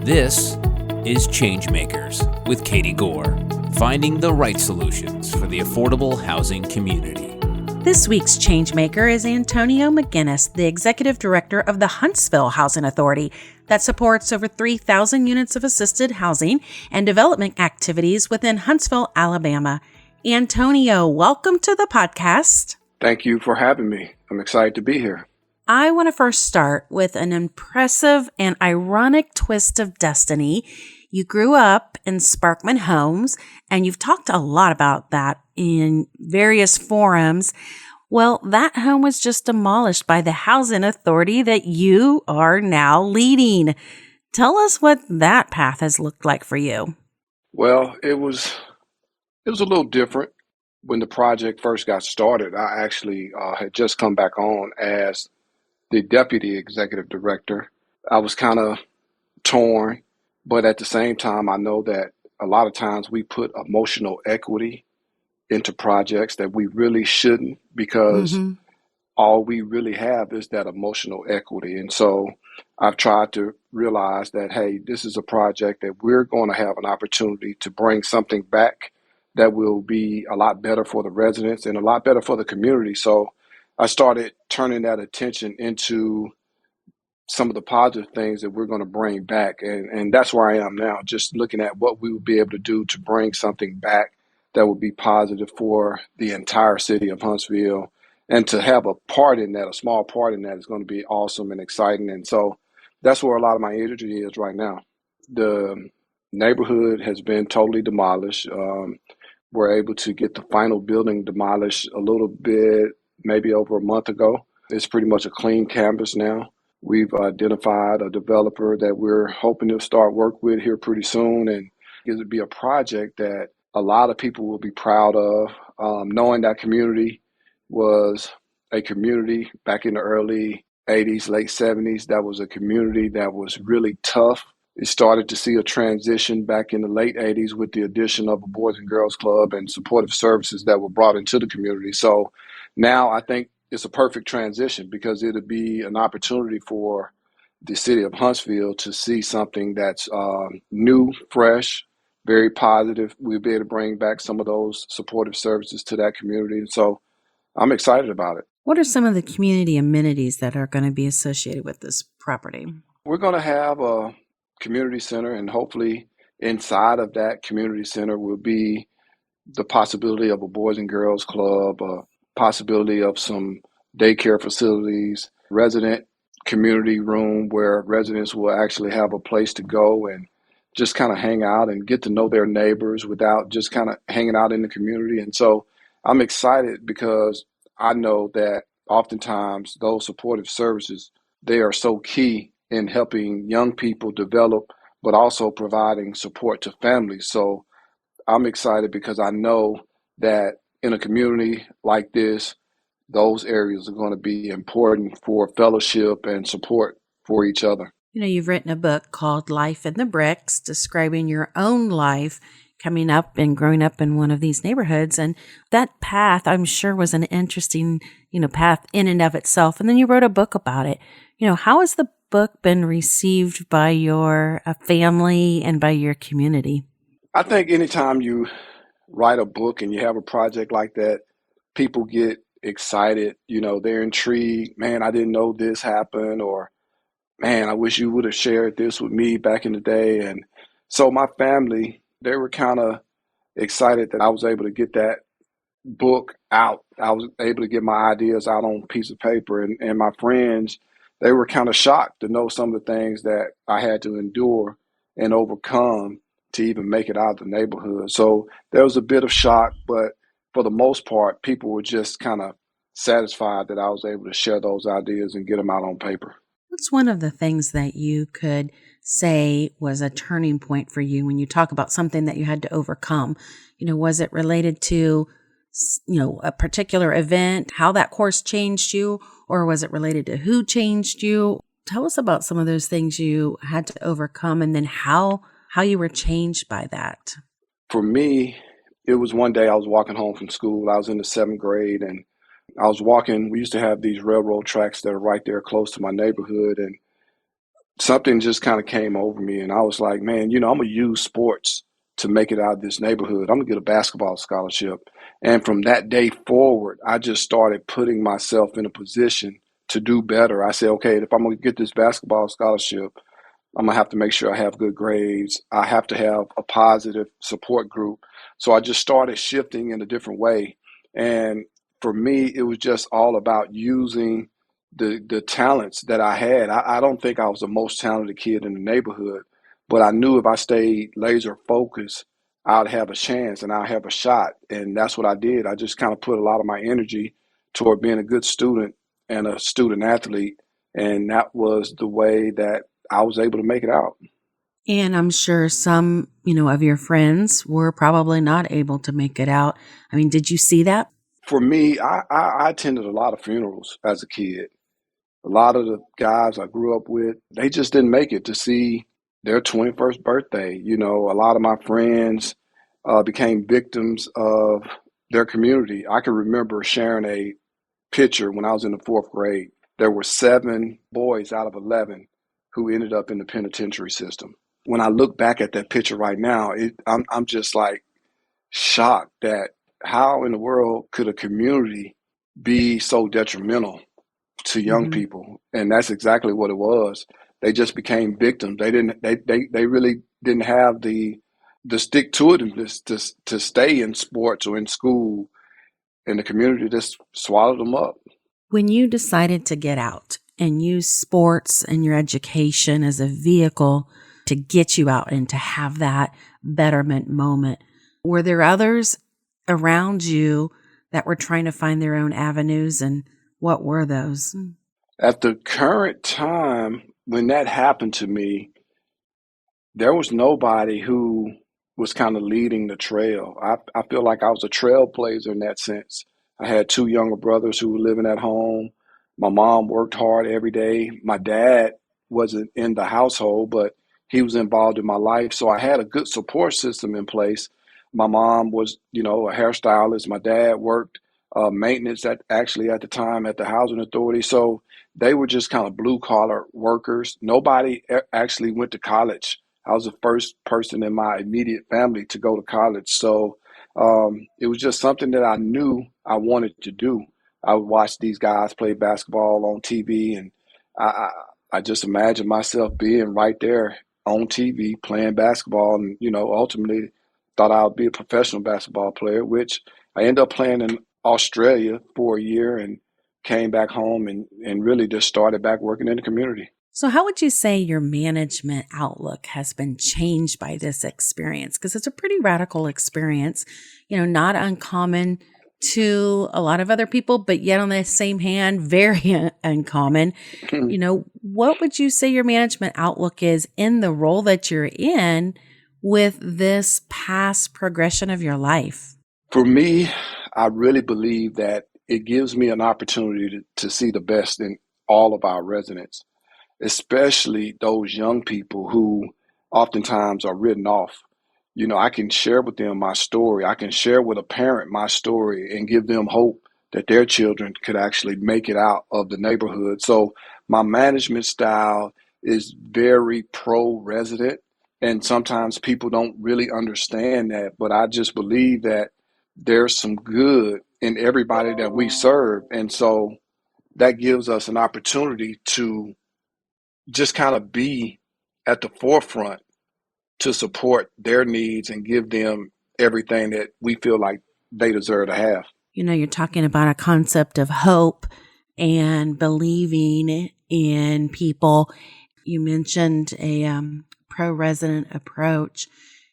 This is ChangeMakers with Katie Gore, finding the right solutions for the affordable housing community. This week's ChangeMaker is Antonio McGinnis, the Executive Director of the Huntsville Housing Authority that supports over 3,000 units of assisted housing and development activities within Huntsville, Alabama. Antonio, welcome to the podcast. Thank you for having me. I'm excited to be here. I want to first start with an impressive and ironic twist of destiny. You grew up in Sparkman Homes, and you've talked a lot about that in various forums. Well, that home was just demolished by the housing authority that you are now leading. Tell us what that path has looked like for you. Well, it was a little different. When the project first got started, I actually had just come back on as the deputy executive director. I was kind of torn, but at the same time, I know that a lot of times we put emotional equity into projects that we really shouldn't, because all we really have is that emotional equity. And so I've tried to realize that, hey, this is a project that we're going to have an opportunity to bring something back that will be a lot better for the residents and a lot better for the community. So I started turning that attention into some of the positive things that we're going to bring back. And that's where I am now, just looking at what we would be able to do to bring something back that would be positive for the entire city of Huntsville. And to have a part in that, a small part in that, is going to be awesome and exciting. And so that's where a lot of my energy is right now. The neighborhood has been totally demolished. We're able to get the final building demolished a little bit, maybe over a month ago. It's pretty much a clean canvas now. We've identified a developer that we're hoping to start work with here pretty soon, and it would be a project that a lot of people will be proud of. Knowing that community was a community back in the early 80s, late 70s, that was a community that was really tough. It started to see a transition back in the late 80s with the addition of a Boys and Girls Club and supportive services that were brought into the community. So now I think it's a perfect transition, because it'll be an opportunity for the city of Huntsville to see something that's new, fresh, very positive. We'll be able to bring back some of those supportive services to that community. And so I'm excited about it. What are some of the community amenities that are going to be associated with this property? We're going to have a community center, and hopefully inside of that community center will be the possibility of a Boys and Girls Club, a possibility of some daycare facilities, resident community room where residents will actually have a place to go and just kind of hang out and get to know their neighbors without just kind of hanging out in the community. And so I'm excited, because I know that oftentimes those supportive services, they are so key in helping young people develop, but also providing support to families. So I'm excited because I know that in a community like this, those areas are going to be important for fellowship and support for each other. You know, you've written a book called Life in the Bricks, describing your own life coming up and growing up in one of these neighborhoods. And that path, I'm sure, was an interesting, path in and of itself. And then you wrote a book about it. How has the book been received by your family and by your community? I think anytime you write a book and you have a project like that, people get excited. They're intrigued. Man, I didn't know this happened, or man, I wish you would have shared this with me back in the day. And so my family, they were kind of excited that I was able to get that book out. I was able to get my ideas out on a piece of paper. And my friends, they were kind of shocked to know some of the things that I had to endure and overcome to even make it out of the neighborhood. So there was a bit of shock, but for the most part, people were just kind of satisfied that I was able to share those ideas and get them out on paper. What's one of the things that you could say was a turning point for you when you talk about something that you had to overcome? Was it related to, a particular event, how that course changed you, or was it related to who changed you? Tell us about some of those things you had to overcome, and then how you were changed by that. For me, it was one day I was walking home from school. I was in the 7th grade, and I was walking. We used to have these railroad tracks that are right there close to my neighborhood, and something just kind of came over me, and I was like, man, I'm gonna use sports to make it out of this neighborhood. I'm gonna get a basketball scholarship. And from that day forward, I just started putting myself in a position to do better. I said, okay, if I'm gonna get this basketball scholarship, I'm gonna have to make sure I have good grades. I have to have a positive support group. So I just started shifting in a different way. And for me, it was just all about using the talents that I had. I don't think I was the most talented kid in the neighborhood, but I knew if I stayed laser focused, I'd have a chance and I'd have a shot. And that's what I did. I just kind of put a lot of my energy toward being a good student and a student athlete. And that was the way that I was able to make it out. And I'm sure some, of your friends were probably not able to make it out. I mean, did you see that? For me, I attended a lot of funerals as a kid. A lot of the guys I grew up with, they just didn't make it to see their 21st birthday. A lot of my friends became victims of their community. I can remember sharing a picture when I was in the fourth grade. There were 7 boys out of 11 who ended up in the penitentiary system. When I look back at that picture right now, I'm just like shocked that how in the world could a community be so detrimental to young Hmm. people? And that's exactly what it was. They just became victims. They really didn't have the stick to it and to stay in sports or in school, and the community just swallowed them up. When you decided to get out and use sports and your education as a vehicle to get you out and to have that betterment moment, were there others around you that were trying to find their own avenues, and what were those? At the current time, when that happened to me, there was nobody who was kind of leading the trail. I feel like I was a trailblazer in that sense. I had 2 younger brothers who were living at home. My mom worked hard every day. My dad wasn't in the household, but he was involved in my life. So I had a good support system in place. My mom was, a hairstylist. My dad worked maintenance at the time at the housing authority. So they were just kind of blue collar workers. Nobody actually went to college. I was the first person in my immediate family to go to college. So it was just something that I knew I wanted to do. I would watch these guys play basketball on TV, and I, I, I just imagined myself being right there on TV playing basketball, and ultimately thought I would be a professional basketball player, which I ended up playing in Australia for a year and came back home and really just started back working in the community. So, how would you say your management outlook has been changed by this experience? Because it's a pretty radical experience, not uncommon to a lot of other people, but yet on the same hand, very uncommon. What would you say your management outlook is in the role that you're in with this past progression of your life? For me, I really believe that it gives me an opportunity to see the best in all of our residents, especially those young people who oftentimes are written off. I can share with them my story. I can share with a parent my story and give them hope that their children could actually make it out of the neighborhood. So my management style is very pro-resident, and sometimes people don't really understand that, but I just believe that there's some good in everybody that we serve. And so that gives us an opportunity to just kind of be at the forefront to support their needs and give them everything that we feel like they deserve to have. You're talking about a concept of hope and believing in people. You mentioned a pro-resident approach.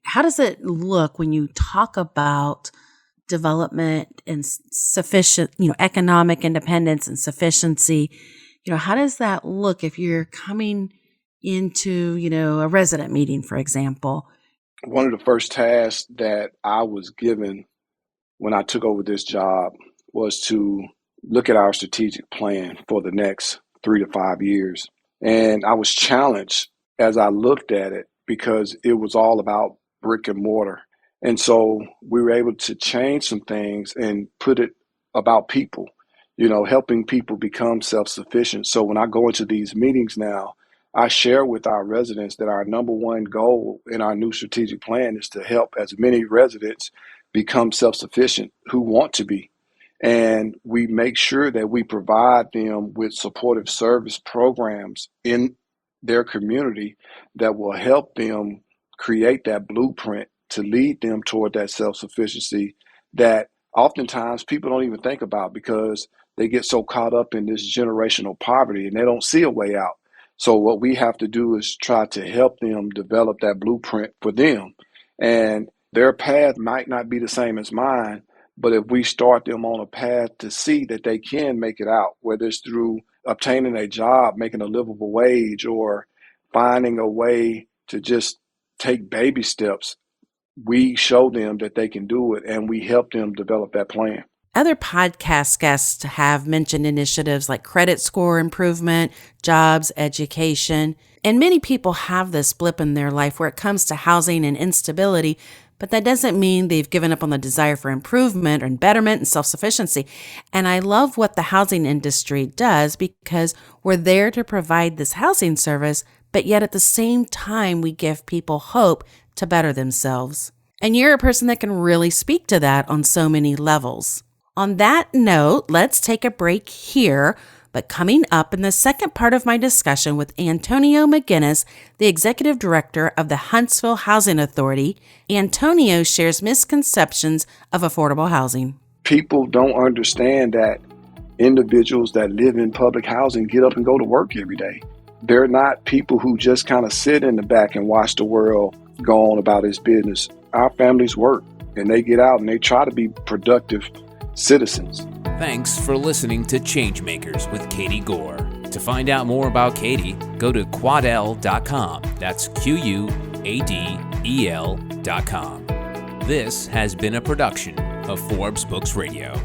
How does it look when you talk about development and sufficient, economic independence and sufficiency? How does that look if you're coming into, a resident meeting, for example? One of the first tasks that I was given when I took over this job was to look at our strategic plan for the next 3 to 5 years. And I was challenged as I looked at it because it was all about brick and mortar. And so we were able to change some things and put it about people, helping people become self-sufficient. So when I go into these meetings now, I share with our residents that our number one goal in our new strategic plan is to help as many residents become self-sufficient who want to be. And we make sure that we provide them with supportive service programs in their community that will help them create that blueprint to lead them toward that self-sufficiency that oftentimes people don't even think about because they get so caught up in this generational poverty and they don't see a way out. So what we have to do is try to help them develop that blueprint for them. And their path might not be the same as mine, but if we start them on a path to see that they can make it out, whether it's through obtaining a job, making a livable wage, or finding a way to just take baby steps, we show them that they can do it and we help them develop that plan. Other podcast guests have mentioned initiatives like credit score improvement, jobs, education, and many people have this blip in their life where it comes to housing and instability, but that doesn't mean they've given up on the desire for improvement and betterment and self-sufficiency. And I love what the housing industry does because we're there to provide this housing service, but yet at the same time, we give people hope to better themselves. And you're a person that can really speak to that on so many levels. On that note, let's take a break here. But coming up in the second part of my discussion with Antonio McGinnis, the Executive Director of the Huntsville Housing Authority, Antonio shares misconceptions of affordable housing. People don't understand that individuals that live in public housing get up and go to work every day. They're not people who just kind of sit in the back and watch the world go on about its business. Our families work and they get out and they try to be productive citizens. Thanks for listening to ChangeMakers with Katie Gore. To find out more about Katie, go to quadel.com. That's QUADEL.com. This has been a production of Forbes Books Radio.